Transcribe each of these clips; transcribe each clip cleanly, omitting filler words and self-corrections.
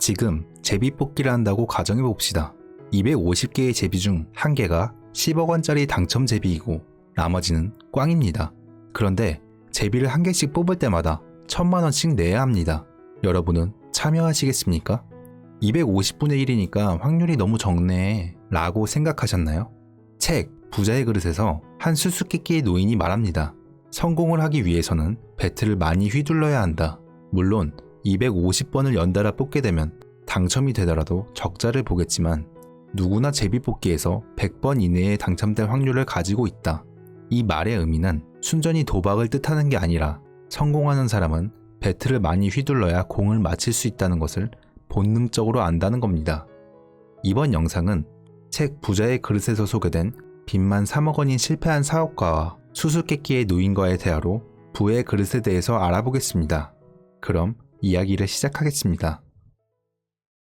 지금 제비뽑기를 한다고 가정해 봅시다. 250개의 제비 중 1개가 10억 원짜리 당첨 제비이고 나머지는 꽝입니다. 그런데 제비를 1개씩 뽑을 때마다 1000만 원씩 내야 합니다. 여러분은 참여하시겠습니까? 250분의 1이니까 확률이 너무 적네 라고 생각하셨나요? 책 부자의 그릇에서 한 수수께끼의 노인이 말합니다. 성공을 하기 위해서는 배트를 많이 휘둘러야 한다. 물론 250번을 연달아 뽑게 되면 당첨이 되더라도 적자를 보겠지만 누구나 제비뽑기에서 100번 이내에 당첨될 확률을 가지고 있다. 이 말의 의미는 순전히 도박을 뜻하는 게 아니라 성공하는 사람은 배트를 많이 휘둘러야 공을 맞힐 수 있다는 것을 본능적으로 안다는 겁니다. 이번 영상은 책 부자의 그릇에서 소개된 빚만 3억 원인 실패한 사업가와 수수께끼의 노인과의 대화로 부의 그릇에 대해서 알아보겠습니다. 그럼 이야기를 시작하겠습니다.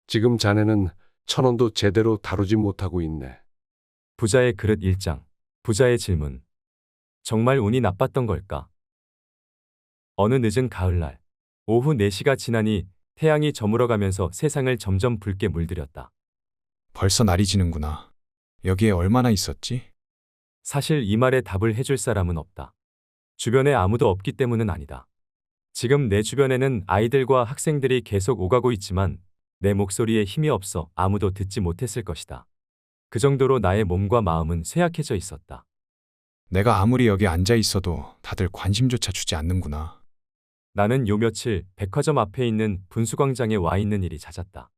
지금 자네는 1000원도 제대로 다루지 못하고 있네. 부자의 그릇 1장. 부자의 질문. 정말 운이 나빴던 걸까? 어느 늦은 가을날, 오후 4시가 지나니 태양이 저물어가면서 세상을 점점 붉게 물들였다. 벌써 날이 지는구나. 여기에 얼마나 있었지? 사실 이 말에 답을 해줄 사람은 없다. 주변에 아무도 없기 때문은 아니다. 지금 내 주변에는 아이들과 학생들이 계속 오가고 있지만 내 목소리에 힘이 없어 아무도 듣지 못했을 것이다. 그 정도로 나의 몸과 마음은 쇠약해져 있었다. 내가 아무리 여기 앉아 있어도 다들 관심조차 주지 않는구나. 나는 요 며칠 백화점 앞에 있는 분수광장에 와 있는 일이 잦았다.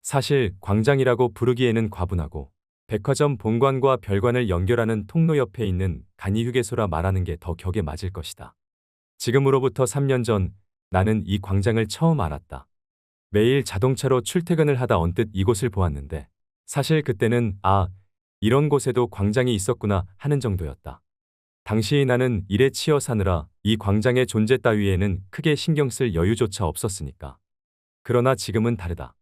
사실 광장이라고 부르기에는 과분하고 백화점 본관과 별관을 연결하는 통로 옆에 있는 간이휴게소라 말하는 게 더 격에 맞을 것이다. 지금으로부터 3년 전 나는 이 광장을 처음 알았다. 매일 자동차로 출퇴근을 하다 언뜻 이곳을 보았는데 사실 그때는 이런 곳에도 광장이 있었구나 하는 정도였다. 당시 나는 일에 치여 사느라 이 광장의 존재 따위에는 크게 신경 쓸 여유조차 없었으니까. 그러나 지금은 다르다.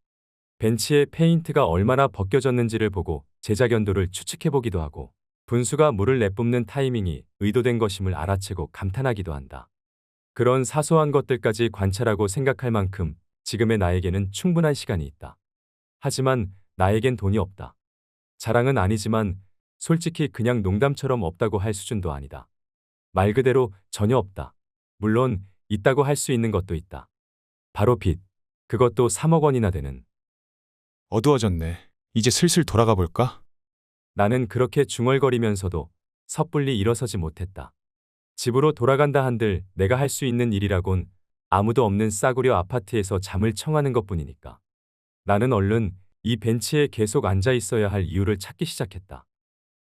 벤치에 페인트가 얼마나 벗겨졌는지를 보고 제작 연도를 추측해보기도 하고 분수가 물을 내뿜는 타이밍이 의도된 것임을 알아채고 감탄하기도 한다. 그런 사소한 것들까지 관찰하고 생각할 만큼 지금의 나에게는 충분한 시간이 있다. 하지만 나에겐 돈이 없다. 자랑은 아니지만 솔직히 그냥 농담처럼 없다고 할 수준도 아니다. 말 그대로 전혀 없다. 물론 있다고 할 수 있는 것도 있다. 바로 빚. 그것도 3억 원이나 되는. 어두워졌네. 이제 슬슬 돌아가 볼까? 나는 그렇게 중얼거리면서도 섣불리 일어서지 못했다. 집으로 돌아간다 한들 내가 할 수 있는 일이라곤 아무도 없는 싸구려 아파트에서 잠을 청하는 것뿐이니까. 나는 얼른 이 벤치에 계속 앉아 있어야 할 이유를 찾기 시작했다.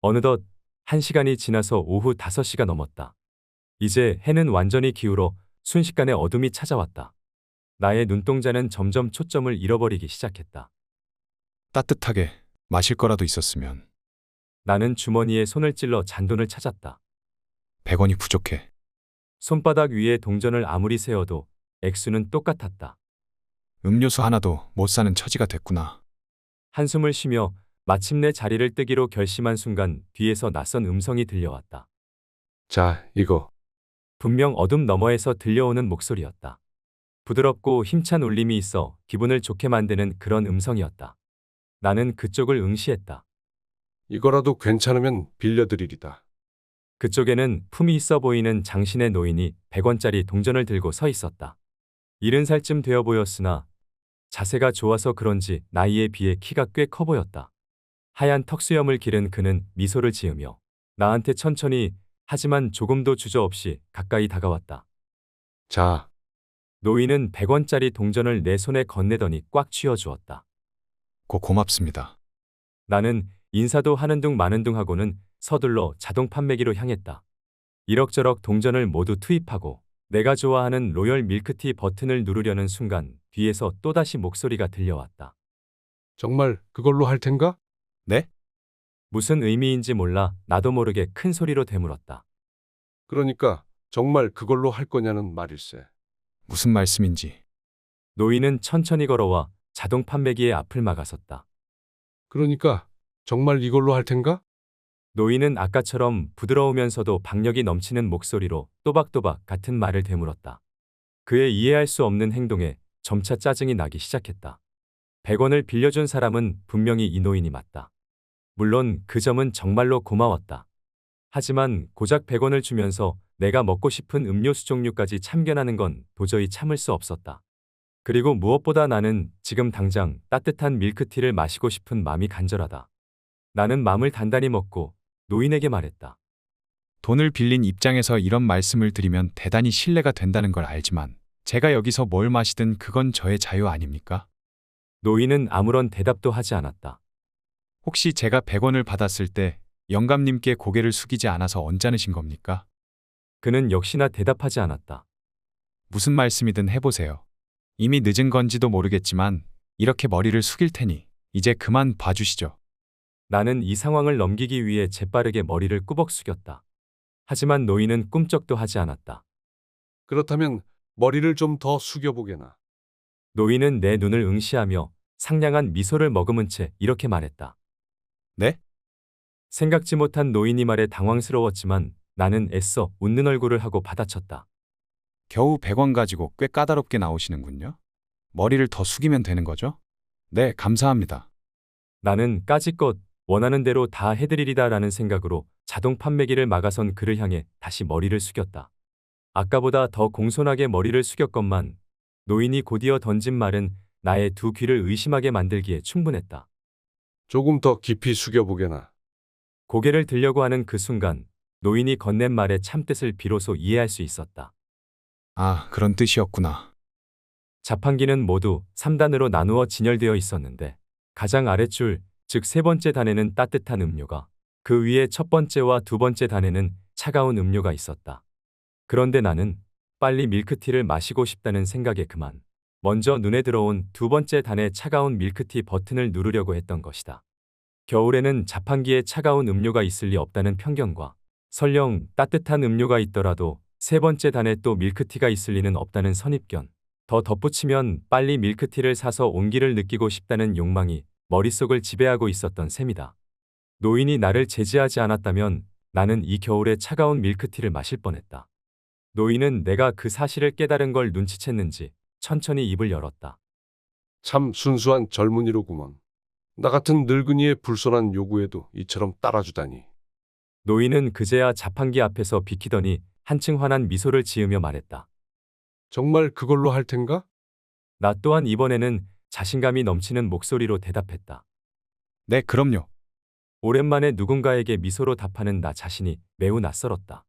어느덧 1시간이 지나서 오후 5시가 넘었다. 이제 해는 완전히 기울어 순식간에 어둠이 찾아왔다. 나의 눈동자는 점점 초점을 잃어버리기 시작했다. 따뜻하게 마실 거라도 있었으면. 나는 주머니에 손을 찔러 잔돈을 찾았다. 100원이 부족해. 손바닥 위에 동전을 아무리 세어도 액수는 똑같았다. 음료수 하나도 못 사는 처지가 됐구나. 한숨을 쉬며 마침내 자리를 뜨기로 결심한 순간 뒤에서 낯선 음성이 들려왔다. 자, 이거. 분명 어둠 너머에서 들려오는 목소리였다. 부드럽고 힘찬 울림이 있어 기분을 좋게 만드는 그런 음성이었다. 나는 그쪽을 응시했다. 이거라도 괜찮으면 빌려드리리다. 그쪽에는 품이 있어 보이는 장신의 노인이 100원짜리 동전을 들고 서 있었다. 70살쯤 되어 보였으나 자세가 좋아서 그런지 나이에 비해 키가 꽤 커 보였다. 하얀 턱수염을 기른 그는 미소를 지으며 나한테 천천히 하지만 조금도 주저없이 가까이 다가왔다. 자, 노인은 100원짜리 동전을 내 손에 건네더니 꽉 쥐어주었다. 고맙습니다. 나는 인사도 하는 둥 마는 둥 하고는 서둘러 자동 판매기로 향했다. 이럭저럭 동전을 모두 투입하고 내가 좋아하는 로열 밀크티 버튼을 누르려는 순간 뒤에서 또다시 목소리가 들려왔다. 정말 그걸로 할 텐가? 네? 무슨 의미인지 몰라 나도 모르게 큰 소리로 되물었다. 그러니까 정말 그걸로 할 거냐는 말일세. 무슨 말씀인지. 노인은 천천히 걸어와 자동 판매기의 앞을 막아섰다. 그러니까 정말 이걸로 할 텐가? 노인은 아까처럼 부드러우면서도 박력이 넘치는 목소리로 또박또박 같은 말을 되물었다. 그의 이해할 수 없는 행동에 점차 짜증이 나기 시작했다. 100원을 빌려준 사람은 분명히 이 노인이 맞다. 물론 그 점은 정말로 고마웠다. 하지만 고작 100원을 주면서 내가 먹고 싶은 음료수 종류까지 참견하는 건 도저히 참을 수 없었다. 그리고 무엇보다 나는 지금 당장 따뜻한 밀크티를 마시고 싶은 마음이 간절하다. 나는 맘을 단단히 먹고 노인에게 말했다. 돈을 빌린 입장에서 이런 말씀을 드리면 대단히 신뢰가 된다는 걸 알지만 제가 여기서 뭘 마시든 그건 저의 자유 아닙니까? 노인은 아무런 대답도 하지 않았다. 혹시 제가 100원을 받았을 때 영감님께 고개를 숙이지 않아서 언짢으신 겁니까? 그는 역시나 대답하지 않았다. 무슨 말씀이든 해보세요. 이미 늦은 건지도 모르겠지만 이렇게 머리를 숙일 테니 이제 그만 봐주시죠. 나는 이 상황을 넘기기 위해 재빠르게 머리를 꾸벅 숙였다. 하지만 노인은 꿈쩍도 하지 않았다. 그렇다면 머리를 좀 더 숙여보게나. 노인은 내 눈을 응시하며 상냥한 미소를 머금은 채 이렇게 말했다. 네? 생각지 못한 노인이 말에 당황스러웠지만 나는 애써 웃는 얼굴을 하고 받아쳤다. 겨우 100원 가지고 꽤 까다롭게 나오시는군요. 머리를 더 숙이면 되는 거죠? 네, 감사합니다. 나는 까짓것 원하는 대로 다 해드리리다라는 생각으로 자동 판매기를 막아선 그를 향해 다시 머리를 숙였다. 아까보다 더 공손하게 머리를 숙였건만 노인이 곧이어 던진 말은 나의 두 귀를 의심하게 만들기에 충분했다. 조금 더 깊이 숙여보게나. 고개를 들려고 하는 그 순간 노인이 건넨 말의 참뜻을 비로소 이해할 수 있었다. 아, 그런 뜻이었구나. 자판기는 모두 3단으로 나누어 진열되어 있었는데 가장 아랫줄, 즉 세 번째 단에는 따뜻한 음료가, 그 위에 첫 번째와 두 번째 단에는 차가운 음료가 있었다. 그런데 나는 빨리 밀크티를 마시고 싶다는 생각에 그만 먼저 눈에 들어온 두 번째 단의 차가운 밀크티 버튼을 누르려고 했던 것이다. 겨울에는 자판기에 차가운 음료가 있을 리 없다는 편견과 설령 따뜻한 음료가 있더라도 세 번째 단에 또 밀크티가 있을 리는 없다는 선입견, 더 덧붙이면 빨리 밀크티를 사서 온기를 느끼고 싶다는 욕망이 머릿속을 지배하고 있었던 셈이다. 노인이 나를 제지하지 않았다면 나는 이 겨울에 차가운 밀크티를 마실 뻔했다. 노인은 내가 그 사실을 깨달은 걸 눈치챘는지 천천히 입을 열었다. 참 순수한 젊은이로구먼. 나 같은 늙은이의 불손한 요구에도 이처럼 따라주다니. 노인은 그제야 자판기 앞에서 비키더니 한층 환한 미소를 지으며 말했다. 정말 그걸로 할 텐가? 나 또한 이번에는 자신감이 넘치는 목소리로 대답했다. 네, 그럼요. 오랜만에 누군가에게 미소로 답하는 나 자신이 매우 낯설었다.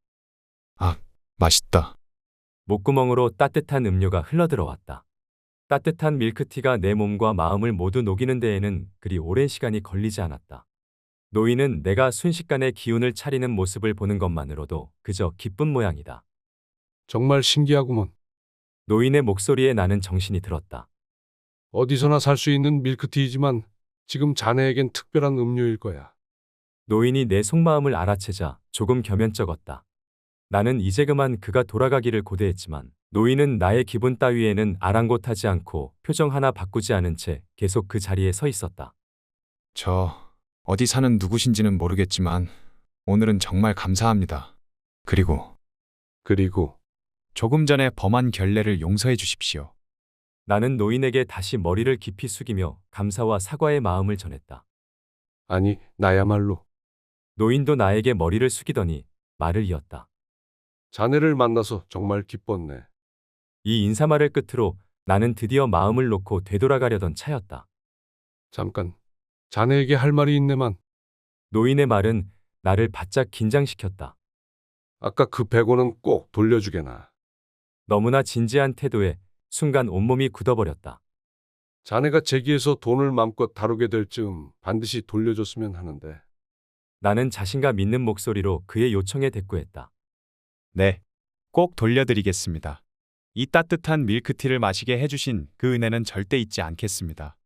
아, 맛있다. 목구멍으로 따뜻한 음료가 흘러들어왔다. 따뜻한 밀크티가 내 몸과 마음을 모두 녹이는 데에는 그리 오랜 시간이 걸리지 않았다. 노인은 내가 순식간에 기운을 차리는 모습을 보는 것만으로도 그저 기쁜 모양이다. 정말 신기하구먼. 노인의 목소리에 나는 정신이 들었다. 어디서나 살 수 있는 밀크티이지만 지금 자네에겐 특별한 음료일 거야. 노인이 내 속마음을 알아채자 조금 겸연쩍었다. 나는 이제 그만 그가 돌아가기를 고대했지만 노인은 나의 기분 따위에는 아랑곳하지 않고 표정 하나 바꾸지 않은 채 계속 그 자리에 서 있었다. 저 어디 사는 누구신지는 모르겠지만 오늘은 정말 감사합니다. 그리고 그리고 조금 전에 범한 결례를 용서해 주십시오. 나는 노인에게 다시 머리를 깊이 숙이며 감사와 사과의 마음을 전했다. 아니, 나야말로 노인도 나에게 머리를 숙이더니 말을 이었다. 자네를 만나서 정말 기뻤네. 이 인사말을 끝으로 나는 드디어 마음을 놓고 되돌아가려던 차였다. 잠깐, 자네에게 할 말이 있네만. 노인의 말은 나를 바짝 긴장시켰다. 아까 그 100원은 꼭 돌려주게나. 너무나 진지한 태도에 순간 온몸이 굳어버렸다. 자네가 제기해서 돈을 맘껏 다루게 될 즈음 반드시 돌려줬으면 하는데. 나는 자신감 있는 목소리로 그의 요청에 대꾸했다. 네, 꼭 돌려드리겠습니다. 이 따뜻한 밀크티를 마시게 해주신 그 은혜는 절대 잊지 않겠습니다.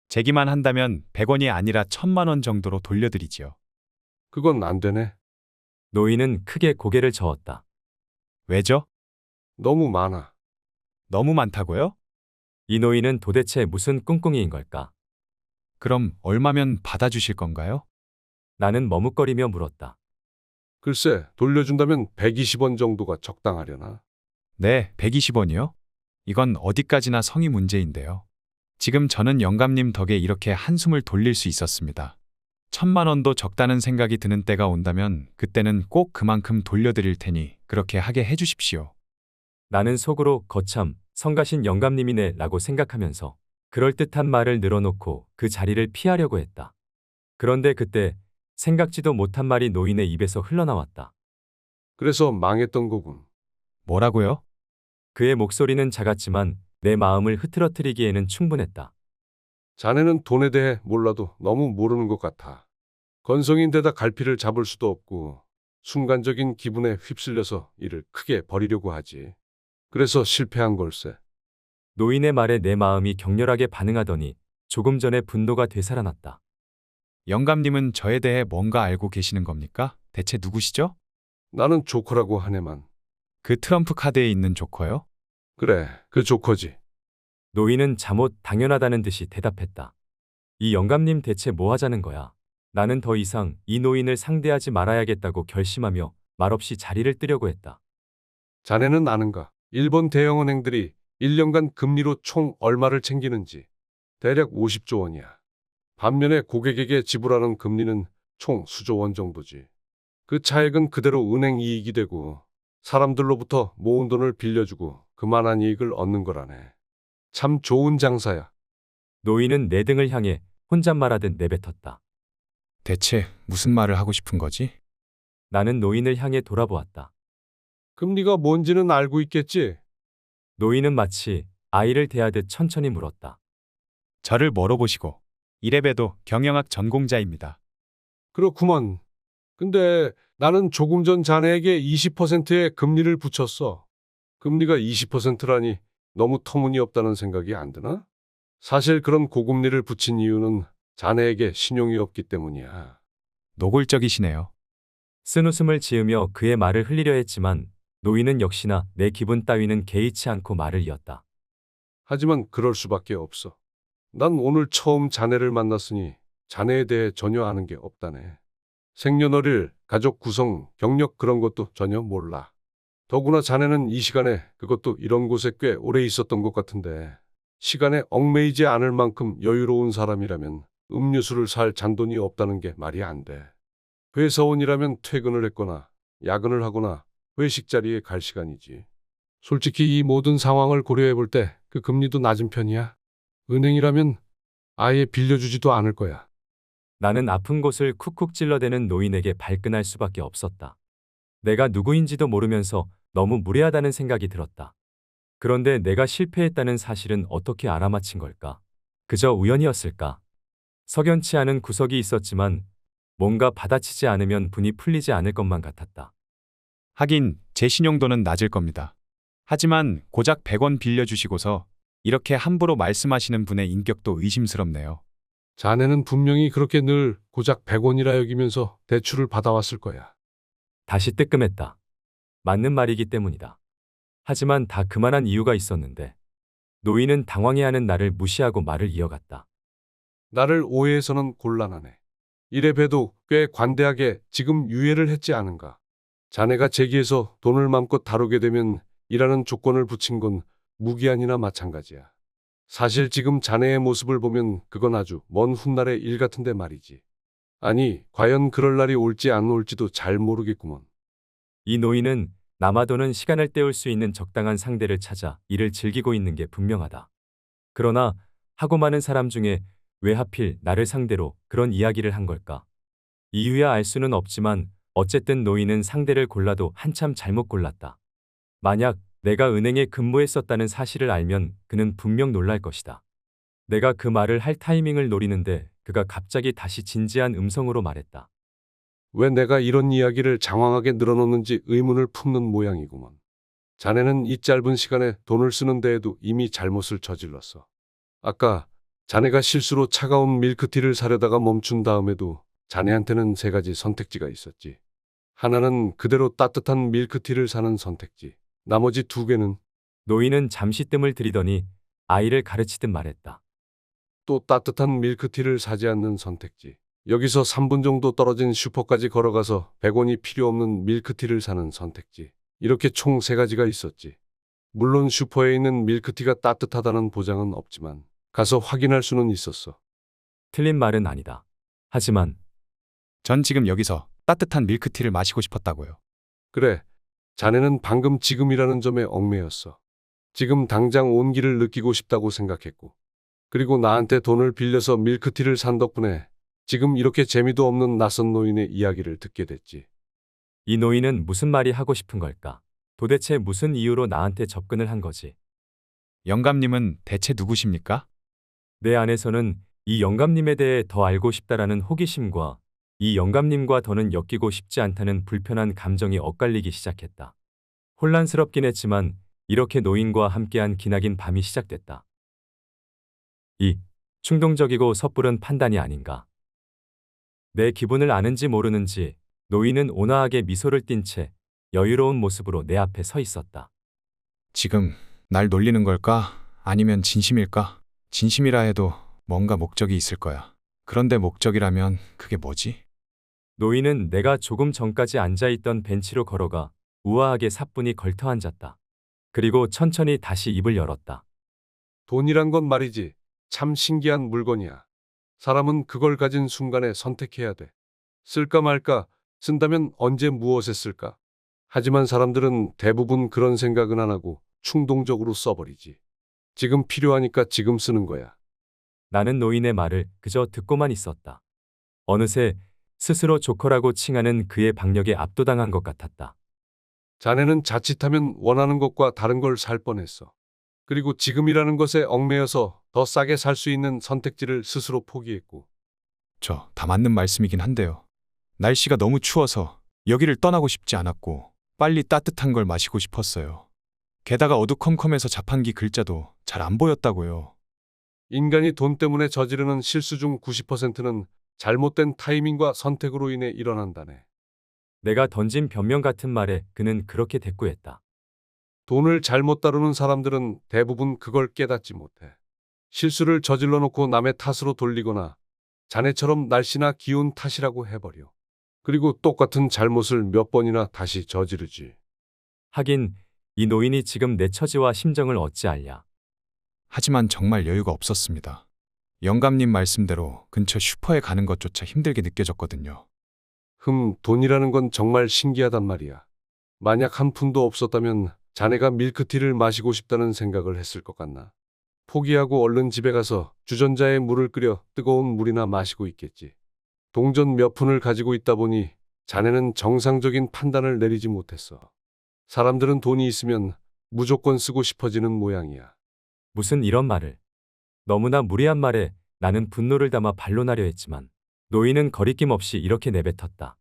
제기만 한다면 100원이 아니라 1000만 원 정도로 돌려드리지요. 그건 안 되네. 노인은 크게 고개를 저었다. 왜죠? 너무 많아. 너무 많다고요? 이 노인은 도대체 무슨 꿍꿍이인 걸까? 그럼 얼마면 받아주실 건가요? 나는 머뭇거리며 물었다. 글쎄, 돌려준다면 120원 정도가 적당하려나? 네, 120원이요? 이건 어디까지나 성의 문제인데요. 지금 저는 영감님 덕에 이렇게 한숨을 돌릴 수 있었습니다. 1,000만 원도 적다는 생각이 드는 때가 온다면 그때는 꼭 그만큼 돌려드릴 테니 그렇게 하게 해주십시오. 나는 속으로 거참 성가신 영감님이네 라고 생각하면서 그럴듯한 말을 늘어놓고 그 자리를 피하려고 했다. 그런데 그때 생각지도 못한 말이 노인의 입에서 흘러나왔다. 그래서 망했던 거군. 뭐라고요? 그의 목소리는 작았지만 내 마음을 흐트러뜨리기에는 충분했다. 자네는 돈에 대해 몰라도 너무 모르는 것 같아. 건성인데다 갈피를 잡을 수도 없고 순간적인 기분에 휩쓸려서 일을 크게 벌이려고 하지. 그래서 실패한 걸세. 노인의 말에 내 마음이 격렬하게 반응하더니 조금 전에 분노가 되살아났다. 영감님은 저에 대해 뭔가 알고 계시는 겁니까? 대체 누구시죠? 나는 조커라고 하네만. 그 트럼프 카드에 있는 조커요? 그래, 그 조커지. 노인은 잠옷 당연하다는 듯이 대답했다. 이 영감님 대체 뭐 하자는 거야? 나는 더 이상 이 노인을 상대하지 말아야겠다고 결심하며 말없이 자리를 뜨려고 했다. 자네는 아는가? 일본 대형은행들이 1년간 금리로 총 얼마를 챙기는지. 대략 50조 원이야. 반면에 고객에게 지불하는 금리는 총 수조 원 정도지. 그 차액은 그대로 은행 이익이 되고 사람들로부터 모은 돈을 빌려주고 그만한 이익을 얻는 거라네. 참 좋은 장사야. 노인은 내 등을 향해 혼잣말하듯 내뱉었다. 대체 무슨 말을 하고 싶은 거지? 나는 노인을 향해 돌아보았다. 금리가 뭔지는 알고 있겠지? 노인은 마치 아이를 대하듯 천천히 물었다. 저를 뭐로 보시고 이래봬도 경영학 전공자입니다. 그렇구먼. 근데 나는 조금 전 자네에게 20%의 금리를 붙였어. 금리가 20%라니 너무 터무니없다는 생각이 안 드나? 사실 그런 고금리를 붙인 이유는 자네에게 신용이 없기 때문이야. 노골적이시네요. 쓴웃음을 지으며 그의 말을 흘리려 했지만 노인은 역시나 내 기분 따위는 개의치 않고 말을 이었다. 하지만 그럴 수밖에 없어. 난 오늘 처음 자네를 만났으니 자네에 대해 전혀 아는 게 없다네. 생년월일, 가족 구성, 경력 그런 것도 전혀 몰라. 더구나 자네는 이 시간에 그것도 이런 곳에 꽤 오래 있었던 것 같은데 시간에 얽매이지 않을 만큼 여유로운 사람이라면 음료수를 살 잔돈이 없다는 게 말이 안 돼. 회사원이라면 퇴근을 했거나 야근을 하거나 회식 자리에 갈 시간이지. 솔직히 이 모든 상황을 고려해 볼 때 그 금리도 낮은 편이야. 은행이라면 아예 빌려주지도 않을 거야. 나는 아픈 곳을 쿡쿡 찔러대는 노인에게 발끈할 수밖에 없었다. 내가 누구인지도 모르면서 너무 무례하다는 생각이 들었다. 그런데 내가 실패했다는 사실은 어떻게 알아맞힌 걸까? 그저 우연이었을까? 석연치 않은 구석이 있었지만 뭔가 받아치지 않으면 분이 풀리지 않을 것만 같았다. 하긴 제 신용도는 낮을 겁니다. 하지만 고작 100원 빌려주시고서 이렇게 함부로 말씀하시는 분의 인격도 의심스럽네요. 자네는 분명히 그렇게 늘 고작 100원이라 여기면서 대출을 받아왔을 거야. 다시 뜨끔했다. 맞는 말이기 때문이다. 하지만 다 그만한 이유가 있었는데 노인은 당황해하는 나를 무시하고 말을 이어갔다. 나를 오해해서는 곤란하네. 이래 봬도 꽤 관대하게 지금 유예를 했지 않은가. 자네가 제기해서 돈을 맘껏 다루게 되면 이라는 조건을 붙인 건 무기한이나 마찬가지야. 사실 지금 자네의 모습을 보면 그건 아주 먼 훗날의 일 같은데 말이지. 아니, 과연 그럴 날이 올지 안 올지도 잘 모르겠구먼. 이 노인은 남아도는 시간을 때울 수 있는 적당한 상대를 찾아 일을 즐기고 있는 게 분명하다. 그러나 하고 많은 사람 중에 왜 하필 나를 상대로 그런 이야기를 한 걸까? 이유야 알 수는 없지만 어쨌든 노인은 상대를 골라도 한참 잘못 골랐다. 만약 내가 은행에 근무했었다는 사실을 알면 그는 분명 놀랄 것이다. 내가 그 말을 할 타이밍을 노리는데 그가 갑자기 다시 진지한 음성으로 말했다. 왜 내가 이런 이야기를 장황하게 늘어놓는지 의문을 품는 모양이구먼. 자네는 이 짧은 시간에 돈을 쓰는 데에도 이미 잘못을 저질렀어. 아까 자네가 실수로 차가운 밀크티를 사려다가 멈춘 다음에도 자네한테는 3가지 선택지가 있었지. 하나는 그대로 따뜻한 밀크티를 사는 선택지. 나머지 2개는 노인은 잠시 뜸을 들이더니 아이를 가르치듯 말했다. 또 따뜻한 밀크티를 사지 않는 선택지. 여기서 3분 정도 떨어진 슈퍼까지 걸어가서 100원이 필요 없는 밀크티를 사는 선택지. 이렇게 총 3가지가 있었지. 물론 슈퍼에 있는 밀크티가 따뜻하다는 보장은 없지만 가서 확인할 수는 있었어. 틀린 말은 아니다. 하지만 전 지금 여기서 따뜻한 밀크티를 마시고 싶었다고요. 그래, 자네는 방금 지금이라는 점에 얽매였어. 지금 당장 온기를 느끼고 싶다고 생각했고. 그리고 나한테 돈을 빌려서 밀크티를 산 덕분에 지금 이렇게 재미도 없는 낯선 노인의 이야기를 듣게 됐지. 이 노인은 무슨 말이 하고 싶은 걸까? 도대체 무슨 이유로 나한테 접근을 한 거지? 영감님은 대체 누구십니까? 내 안에서는 이 영감님에 대해 더 알고 싶다라는 호기심과 이 영감님과 더는 엮이고 싶지 않다는 불편한 감정이 엇갈리기 시작했다. 혼란스럽긴 했지만 이렇게 노인과 함께한 기나긴 밤이 시작됐다. 이 충동적이고 섣부른 판단이 아닌가. 내 기분을 아는지 모르는지 노인은 온화하게 미소를 띤 채 여유로운 모습으로 내 앞에 서 있었다. 지금 날 놀리는 걸까? 아니면 진심일까? 진심이라 해도 뭔가 목적이 있을 거야. 그런데 목적이라면 그게 뭐지? 노인은 내가 조금 전까지 앉아있던 벤치로 걸어가 우아하게 사뿐히 걸터 앉았다. 그리고 천천히 다시 입을 열었다. 돈이란 건 말이지. 참 신기한 물건이야. 사람은 그걸 가진 순간에 선택해야 돼. 쓸까 말까, 쓴다면 언제 무엇에 쓸까? 하지만 사람들은 대부분 그런 생각은 안 하고 충동적으로 써버리지. 지금 필요하니까 지금 쓰는 거야. 나는 노인의 말을 그저 듣고만 있었다. 어느새 스스로 조커라고 칭하는 그의 박력에 압도당한 것 같았다. 자네는 자칫하면 원하는 것과 다른 걸 살 뻔했어. 그리고 지금이라는 것에 얽매여서 더 싸게 살 수 있는 선택지를 스스로 포기했고. 저 다 맞는 말씀이긴 한데요. 날씨가 너무 추워서 여기를 떠나고 싶지 않았고 빨리 따뜻한 걸 마시고 싶었어요. 게다가 어두컴컴해서 자판기 글자도 잘 안 보였다고요. 인간이 돈 때문에 저지르는 실수 중 90%는 잘못된 타이밍과 선택으로 인해 일어난다네. 내가 던진 변명 같은 말에 그는 그렇게 대꾸했다. 돈을 잘못 다루는 사람들은 대부분 그걸 깨닫지 못해. 실수를 저질러 놓고 남의 탓으로 돌리거나 자네처럼 날씨나 기온 탓이라고 해버려. 그리고 똑같은 잘못을 몇 번이나 다시 저지르지. 하긴 이 노인이 지금 내 처지와 심정을 어찌 알랴. 하지만 정말 여유가 없었습니다. 영감님 말씀대로 근처 슈퍼에 가는 것조차 힘들게 느껴졌거든요. 돈이라는 건 정말 신기하단 말이야. 만약 한 푼도 없었다면 자네가 밀크티를 마시고 싶다는 생각을 했을 것 같나? 포기하고 얼른 집에 가서 주전자에 물을 끓여 뜨거운 물이나 마시고 있겠지. 동전 몇 푼을 가지고 있다 보니 자네는 정상적인 판단을 내리지 못했어. 사람들은 돈이 있으면 무조건 쓰고 싶어지는 모양이야. 무슨 이런 말을. 너무나 무례한 말에 나는 분노를 담아 반론하려 했지만 노인은 거리낌 없이 이렇게 내뱉었다.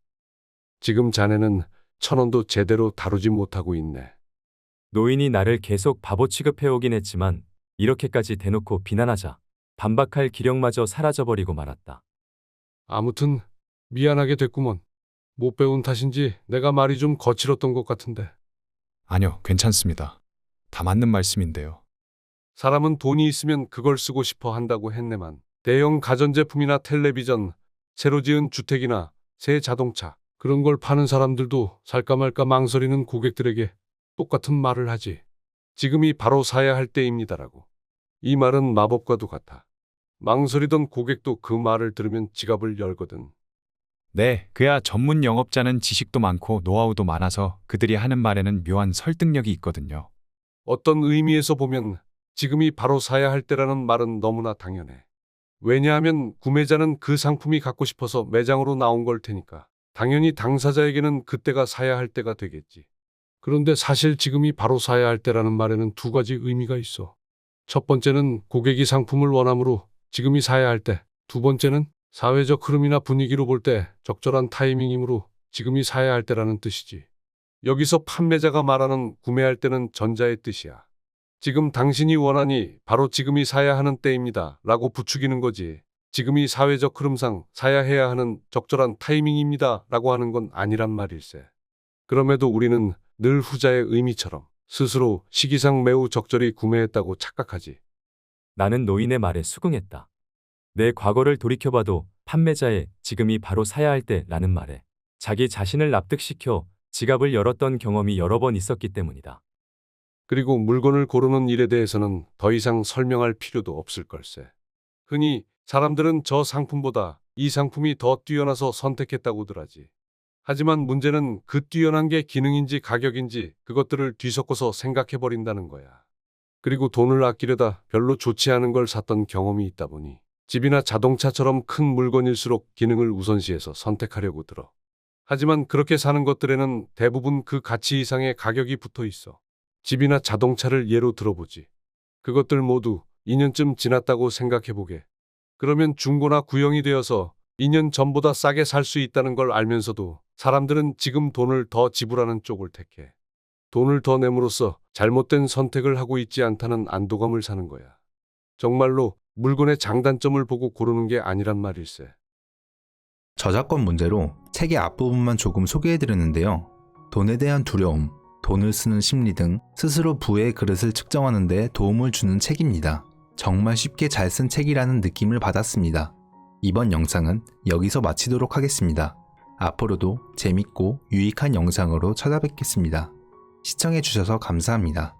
지금 자네는 1,000원도 제대로 다루지 못하고 있네. 노인이 나를 계속 바보 취급해오긴 했지만 이렇게까지 대놓고 비난하자 반박할 기력마저 사라져버리고 말았다. 아무튼 미안하게 됐구먼. 못 배운 탓인지 내가 말이 좀 거칠었던 것 같은데. 아니요, 괜찮습니다. 다 맞는 말씀인데요. 사람은 돈이 있으면 그걸 쓰고 싶어 한다고 했네만. 대형 가전제품이나 텔레비전, 새로 지은 주택이나 새 자동차, 그런 걸 파는 사람들도 살까 말까 망설이는 고객들에게 똑같은 말을 하지. 지금이 바로 사야 할 때입니다라고. 이 말은 마법과도 같아. 망설이던 고객도 그 말을 들으면 지갑을 열거든. 네, 그야 전문 영업자는 지식도 많고 노하우도 많아서 그들이 하는 말에는 묘한 설득력이 있거든요. 어떤 의미에서 보면 지금이 바로 사야 할 때라는 말은 너무나 당연해. 왜냐하면 구매자는 그 상품이 갖고 싶어서 매장으로 나온 걸 테니까. 당연히 당사자에게는 그때가 사야 할 때가 되겠지. 그런데 사실 지금이 바로 사야 할 때라는 말에는 두 가지 의미가 있어. 첫 번째는 고객이 상품을 원하므로 지금이 사야 할 때. 두 번째는 사회적 흐름이나 분위기로 볼 때 적절한 타이밍이므로 지금이 사야 할 때라는 뜻이지. 여기서 판매자가 말하는 구매할 때는 전자의 뜻이야. 지금 당신이 원하니 바로 지금이 사야 하는 때입니다. 라고 부추기는 거지. 지금이 사회적 흐름상 사야 해야 하는 적절한 타이밍입니다. 라고 하는 건 아니란 말일세. 그럼에도 우리는 늘 후자의 의미처럼 스스로 시기상 매우 적절히 구매했다고 착각하지. 나는 노인의 말에 수긍했다. 내 과거를 돌이켜봐도 판매자의 지금이 바로 사야 할 때라는 말에 자기 자신을 납득시켜 지갑을 열었던 경험이 여러 번 있었기 때문이다. 그리고 물건을 고르는 일에 대해서는 더 이상 설명할 필요도 없을 걸세. 흔히 사람들은 저 상품보다 이 상품이 더 뛰어나서 선택했다고들 하지. 하지만 문제는 그 뛰어난 게 기능인지 가격인지 그것들을 뒤섞어서 생각해버린다는 거야. 그리고 돈을 아끼려다 별로 좋지 않은 걸 샀던 경험이 있다 보니 집이나 자동차처럼 큰 물건일수록 기능을 우선시해서 선택하려고 들어. 하지만 그렇게 사는 것들에는 대부분 그 가치 이상의 가격이 붙어 있어. 집이나 자동차를 예로 들어보지. 그것들 모두 2년쯤 지났다고 생각해보게. 그러면 중고나 구형이 되어서 2년 전보다 싸게 살 수 있다는 걸 알면서도 사람들은 지금 돈을 더 지불하는 쪽을 택해. 돈을 더 내므로써 잘못된 선택을 하고 있지 않다는 안도감을 사는 거야. 정말로 물건의 장단점을 보고 고르는 게 아니란 말일세. 저작권 문제로 책의 앞부분만 조금 소개해드렸는데요. 돈에 대한 두려움, 돈을 쓰는 심리 등 스스로 부의 그릇을 측정하는 데 도움을 주는 책입니다. 정말 쉽게 잘 쓴 책이라는 느낌을 받았습니다. 이번 영상은 여기서 마치도록 하겠습니다. 앞으로도 재밌고 유익한 영상으로 찾아뵙겠습니다. 시청해주셔서 감사합니다.